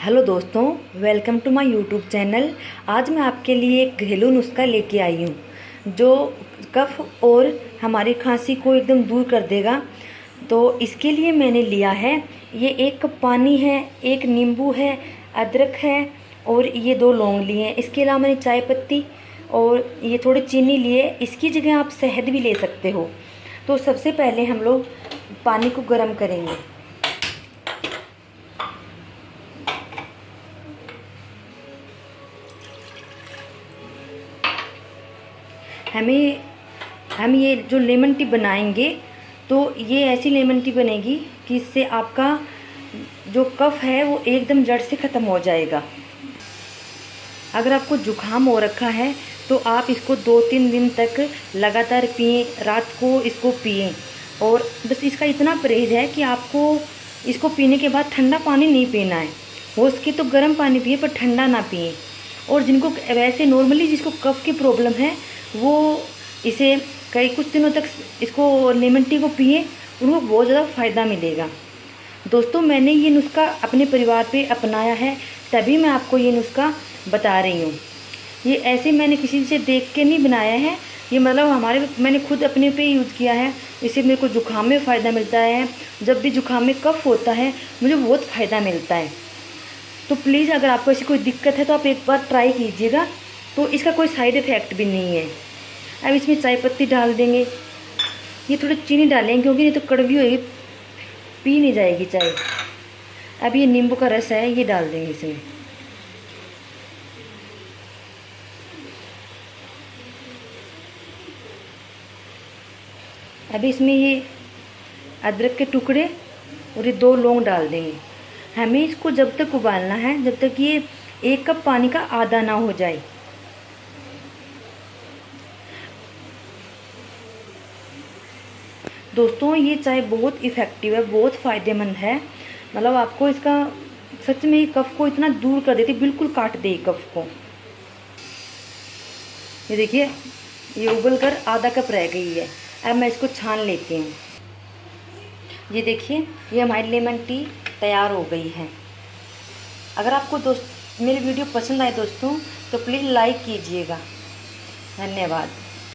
Hello दोस्तों, welcome to my YouTube channel. आज मैं आपके लिए एक घरेलू नुस्खा लेके आई हूँ जो कफ और हमारी खांसी को एकदम दूर कर देगा। तो इसके लिए मैंने लिया है, ये 1 कप पानी है, 1 नींबू है, अदरक है और ये 2 लौंग लिए हैं। इसके अलावा मैंने चाय पत्ती और ये थोड़ी चीनी लिए। इसकी जगह आप शहद भी ले सकते हो। तो सबसे पहले हम लोग पानी को गर्म करेंगे। हम ये जो लेमन टी बनाएंगे तो ये ऐसी लेमन टी बनेगी कि इससे आपका जो कफ है वो एकदम जड़ से ख़त्म हो जाएगा। अगर आपको जुकाम हो रखा है तो आप इसको 2-3 दिन तक लगातार पिएं, रात को इसको पिएं। और बस इसका इतना परहेज़ है कि आपको इसको पीने के बाद ठंडा पानी नहीं पीना है। हो सके तो गर्म पानी पिए पर ठंडा ना पिएं। और जिनको वैसे नॉर्मली जिसको कफ की प्रॉब्लम है वो इसे कुछ दिनों तक इसको लेमन टी को पिए, उनको बहुत ज़्यादा फ़ायदा मिलेगा। दोस्तों, मैंने ये नुस्खा अपने परिवार पे अपनाया है, तभी मैं आपको ये नुस्खा बता रही हूँ। ये ऐसे मैंने किसी से देख के नहीं बनाया है, ये मतलब मैंने खुद अपने पे यूज़ किया है। इससे मेरे को जुकाम में फ़ायदा मिलता है। जब भी जुकाम में कफ होता है मुझे बहुत फ़ायदा मिलता है। तो प्लीज़ अगर आपको ऐसी कोई दिक्कत है तो आप एक बार ट्राई कीजिएगा। तो इसका कोई साइड इफ़ेक्ट भी नहीं है। अब इसमें चाय पत्ती डाल देंगे, ये थोड़ी चीनी डालेंगे क्योंकि नहीं तो कड़वी होगी, पी नहीं जाएगी चाय। अब ये नींबू का रस है, ये डाल देंगे इसमें। अभी इसमें ये अदरक के टुकड़े और ये 2 लौंग डाल देंगे। हमें इसको जब तक उबालना है जब तक ये 1 कप पानी का आधा ना हो जाए। दोस्तों, ये चाय बहुत इफ़ेक्टिव है, बहुत फ़ायदेमंद है। मतलब आपको इसका सच में ये कफ को इतना दूर कर देती, बिल्कुल काट दे कफ को। ये देखिए, ये उबल कर आधा कप रह गई है। अब मैं इसको छान लेती हूँ। ये देखिए, ये हमारी लेमन टी तैयार हो गई है। अगर आपको मेरी वीडियो पसंद आए दोस्तों तो प्लीज़ लाइक कीजिएगा। धन्यवाद।